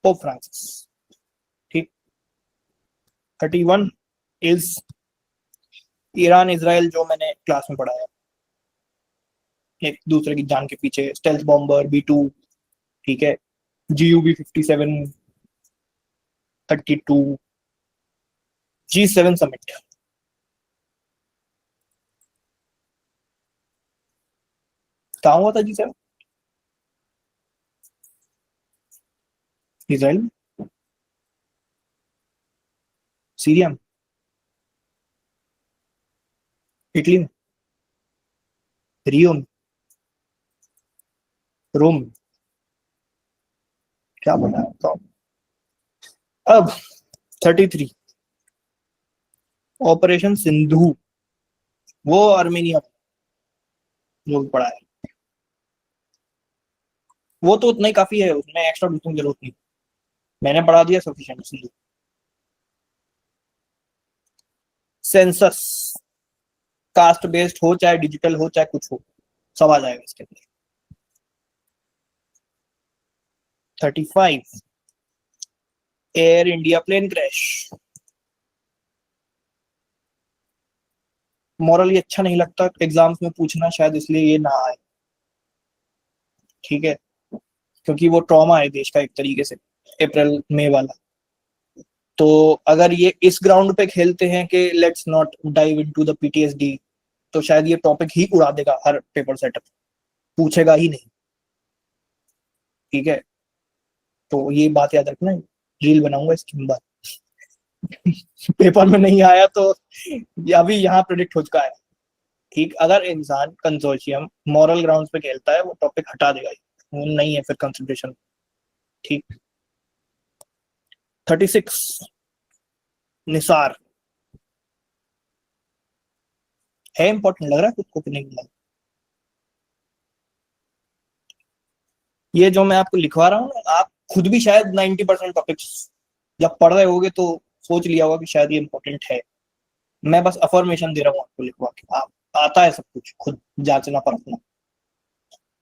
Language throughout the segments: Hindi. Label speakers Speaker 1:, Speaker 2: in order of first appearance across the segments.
Speaker 1: Pope Francis. ठीक। 31 इज ईरान इजराइल, जो मैंने क्लास में पढ़ाया, एक दूसरे की जान के पीछे स्टेल्थ बॉम्बर B2। ठीक है। GUB-57, 32, G7 summit. कहाँ हुआ था G7? इसराइल में, सीरिया में, इटली में, रियो में, रोम में, क्या पता है तो। अब 33 ऑपरेशन सिंधु, वो आर्मेनिया जो भी पढ़ा है, वो तो उतना ही काफी है, उसमें एक्स्ट्रा दूसरी जरूरत नहीं। मैंने पढ़ा दिया sufficient Sindhu. Census, caste based हो चाहे डिजिटल हो चाहे कुछ हो, सब आ जाएगा इसके अंदर। 35 Air India plane crash. Morally अच्छा नहीं लगता एग्जाम्स में पूछना, शायद इसलिए ये ना आए। ठीक है, क्योंकि वो ट्रॉमा है देश का एक तरीके से, अप्रैल मई वाला। तो अगर ये इस ग्राउंड पे खेलते हैं कि let's not dive into the PTSD, तो शायद ये टॉपिक ही उड़ा देगा हर पेपर सेटअप, पूछेगा ही नहीं। ठीक है, तो ये बात याद रखना, रील बनाऊंगा इसकी बात। पेपर में नहीं आया तो अभी यहाँ प्रेडिक्ट हो चुका है। ठीक, अगर इंसान कंसोर्शियम मॉरल ग्राउंड्स पे खेलता है वो टॉपिक हटा देगा, वो नहीं है फिर कंसिडरेशन। ठीक। 36 निसार, है इंपॉर्टेंट लग रहा है खुद को कि नहीं लग? ये जो मैं आपको लिखवा रहा हूँ ना, आप खुद भी शायद 90% टॉपिक्स जब पढ़ रहे होगे तो सोच लिया होगा कि शायद ये इंपॉर्टेंट है। मैं बस अफर्मेशन दे रहा हूँ आपको लिखवा के, आप आता है सब कुछ, खुद जांचना परखना।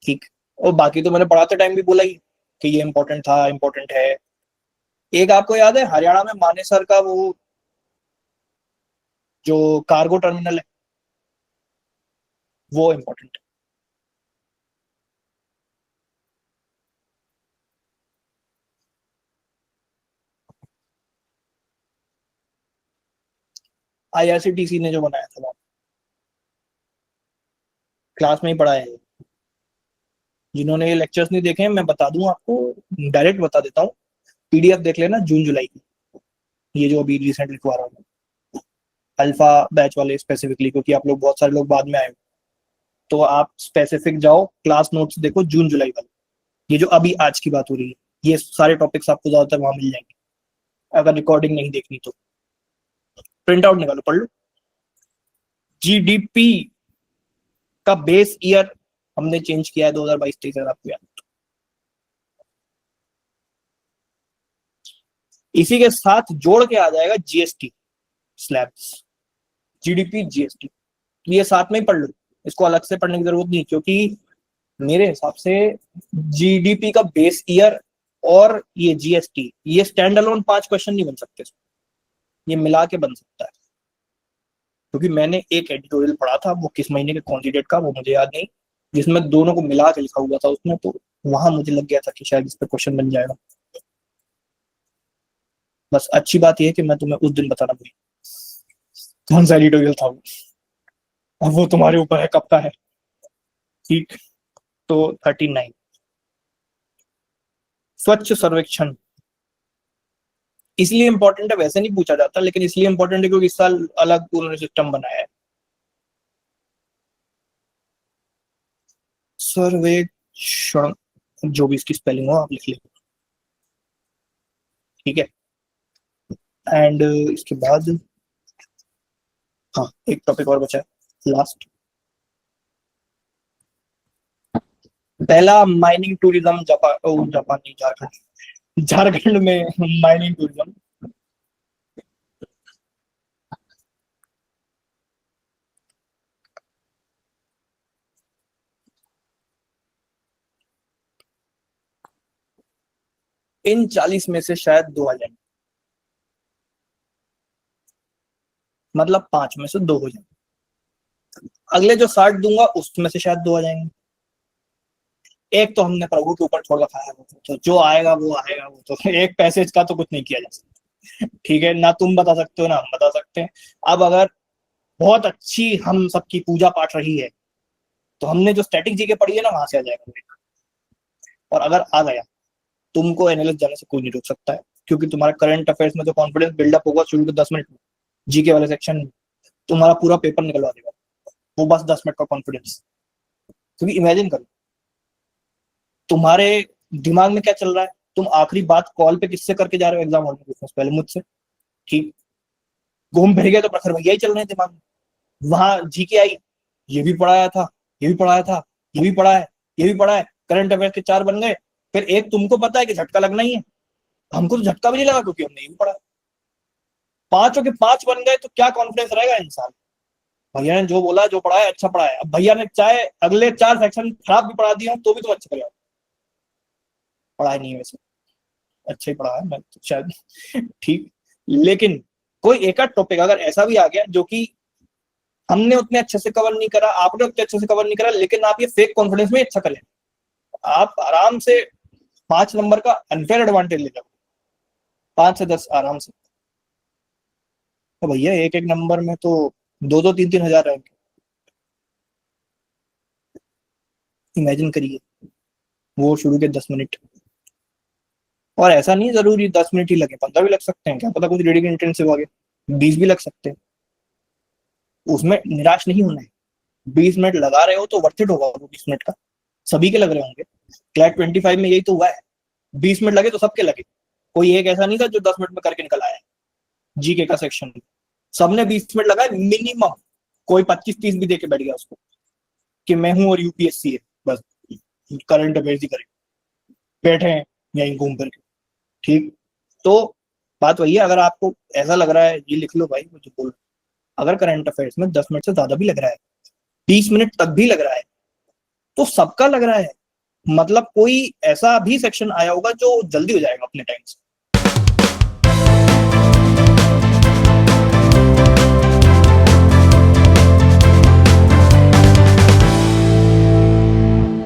Speaker 1: ठीक। और बाकी तो मैंने पढ़ाते टाइम भी बोला ही कि ये इंपॉर्टेंट था, इंपॉर्टेंट है। एक आपको याद है हरियाणा में मानेसर का वो जो कार्गो टर्मिनल है, वो इंपॉर्टेंट है। IRCTC ने जो बनाया था वो क्लास में ही पढ़ाया है। जिन्होंने ये लेक्चर्स नहीं देखे हैं, मैं बता दूं आपको, डायरेक्ट बता देता हूँ। PDF देख लेना जून जुलाई की, ये जो अभी रिसेंट लिखवा रहा हूँ, अल्फा बैच वाले स्पेसिफिकली, क्योंकि आप लोग बहुत सारे लोग बाद में आए हो, तो आप स्पेसिफिक जाओ, क्लास नोट्स देखो जून जुलाई वाले, ये जो अभी आज की बात हो रही है, ये सारे टॉपिक्स आपको ज्यादातर वहां मिल जाएंगे, अगर रिकॉर्डिंग नहीं देखनी तो प्रिंट आउट निकालो पढ़ लो। GDP का बेस ईयर हमने चेंज किया है 2022-23, अगर आपको याद। इसी के साथ जोड़ के आ जाएगा GST स्लैब्स, GDP GST, ये साथ में ही पढ़ लो, इसको अलग से पढ़ने की जरूरत नहीं, क्योंकि मेरे हिसाब से GDP का बेस ईयर और ये GST, ये स्टैंड अलोन 5 क्वेश्चन नहीं बन सकते, ये मिला के बन सकता है। क्योंकि मैंने एक एडिटोरियल पढ़ा था, वो किस महीने के कौन सी डेट का वो मुझे याद नहीं, जिसमें दोनों को मिला के लिखा हुआ था उसमें, तो वहां मुझे लग गया था कि शायद इस पर क्वेश्चन बन जाएगा। बस अच्छी बात यह है कि मैं तुम्हें उस दिन बताना भूल, कौन सा एडिटोरियल था वो, अब वो तुम्हारे ऊपर है कब का है। ठीक। तो 39 स्वच्छ सर्वेक्षण, इसलिए इंपॉर्टेंट है, वैसे नहीं पूछा जाता लेकिन इसलिए इंपॉर्टेंट है क्योंकि इस साल अलग उन्होंने सिस्टम बनाया है। सर्वेक्षण, जो भी इसकी स्पेलिंग हो आप लिख लीजिए। ठीक है। एंड इसके बाद हाँ, एक टॉपिक और बचा है लास्ट। पहला माइनिंग टूरिज्म, जापान, जापान नहीं, झारखंड, झारखंड में माइनिंग टूरिज्म। इन 40 में से शायद 2 आ जाएंगे, मतलब 5 में से 2 हो जाएंगे। अगले जो 60 दूंगा उसमें से शायद 2 आ जाएंगे। एक तो हमने प्रभु के ऊपर छोड़ रखा है, तो जो आएगा वो आएगा, वो तो एक पैसेज का तो कुछ नहीं किया जा सकता, ठीक है, ना तुम बता सकते हो ना हम बता सकते हैं। अब अगर बहुत अच्छी हम सबकी पूजा पाठ रही है तो हमने जो स्टैटिक जीके पढ़ी है ना वहां से आ जाएगा। और अगर आ गया, तुमको एनालिस्ट जाने से कोई नहीं रोक सकता है, क्योंकि तुम्हारा करंट अफेयर्स में जो कॉन्फिडेंस बिल्डअप होगा शुरू के 10 मिनट में जीके वाले सेक्शन में, तुम्हारा पूरा पेपर निकलवा देगा वो बस 10 मिनट का कॉन्फिडेंस। क्योंकि इमेजिन करो तुम्हारे दिमाग में क्या चल रहा है, तुम आखिरी बात कॉल पे किससे करके जा रहे हो एग्जाम हॉल में, पूछना पहले मुझसे, ठीक, घूम फिर गए तो प्रखर भैया ही चल रहे हैं दिमाग में। वहां जीके आई, ये भी पढ़ाया था, ये भी पढ़ाया था, ये भी पढ़ा है, ये भी पढ़ा है, करंट अफेयर के 4 बन गए। फिर एक तुमको पता है कि झटका लगना ही है, हमको तो झटका भी नहीं लगा क्योंकि हमने ये भी पढ़ा। 5 के 5 बन गए तो क्या कॉन्फिडेंस रहेगा इंसान। भैया ने जो बोला जो पढ़ा है अच्छा पढ़ा है, अब भैया ने चाहे अगले 4 सेक्शन खराब भी पढ़ा दिए हो तो भी तुम अच्छा करेगा। पढ़ाई नहीं है वैसे, अच्छा ही पढ़ा है मैं तो शायद, ठीक, लेकिन कोई एक आध टॉपिक अगर ऐसा भी आ गया जो कि हमने उतने अच्छे से कवर नहीं करा, आपने उतने अच्छे से कवर नहीं करा, लेकिन आप ये फेक कॉन्फिडेंस में अच्छा करें, आप आराम से 5 नंबर का अनफेयर एडवांटेज ले जाओ, 5 से 10 आराम से। तो भैया एक एक नंबर में तो 2-2 3-3 हजार रहेंगे, इमेजिन करिए, वो शुरू के 10 मिनट। और ऐसा नहीं जरूरी 10 मिनट ही लगे, 15 भी लग सकते हैं, क्या पता कुछ रीडिंग इंटेंसिव आगे 20 भी लग सकते हैं, उसमें निराश नहीं होना है। 20 मिनट लगा रहे हो तो वर्थ इट होगा वो 20 मिनट का, सभी के लग रहे होंगे। क्लैट 25 में यही तो हुआ है, 20 मिनट लगे तो सबके लगे, कोई एक ऐसा नहीं था जो 10 मिनट में करके निकल आया है। जीके का सेक्शन सबने 20 मिनट लगाए मिनिमम, कोई 25-30 भी देके बैठ गया उसको कि मैं हूं और यूपीएससी है, बस करंट अफेयर्स ही करें, बैठे हैं यहीं घूम फिर के, ठीक। तो बात वही है, अगर आपको ऐसा लग रहा है ये लिख लो भाई मुझे बोल, अगर करंट अफेयर्स में 10 मिनट से ज्यादा भी लग रहा है, 20 मिनट तक भी लग रहा है, तो सबका लग रहा है, मतलब कोई ऐसा भी सेक्शन आया होगा जो जल्दी हो जाएगा अपने टाइम से।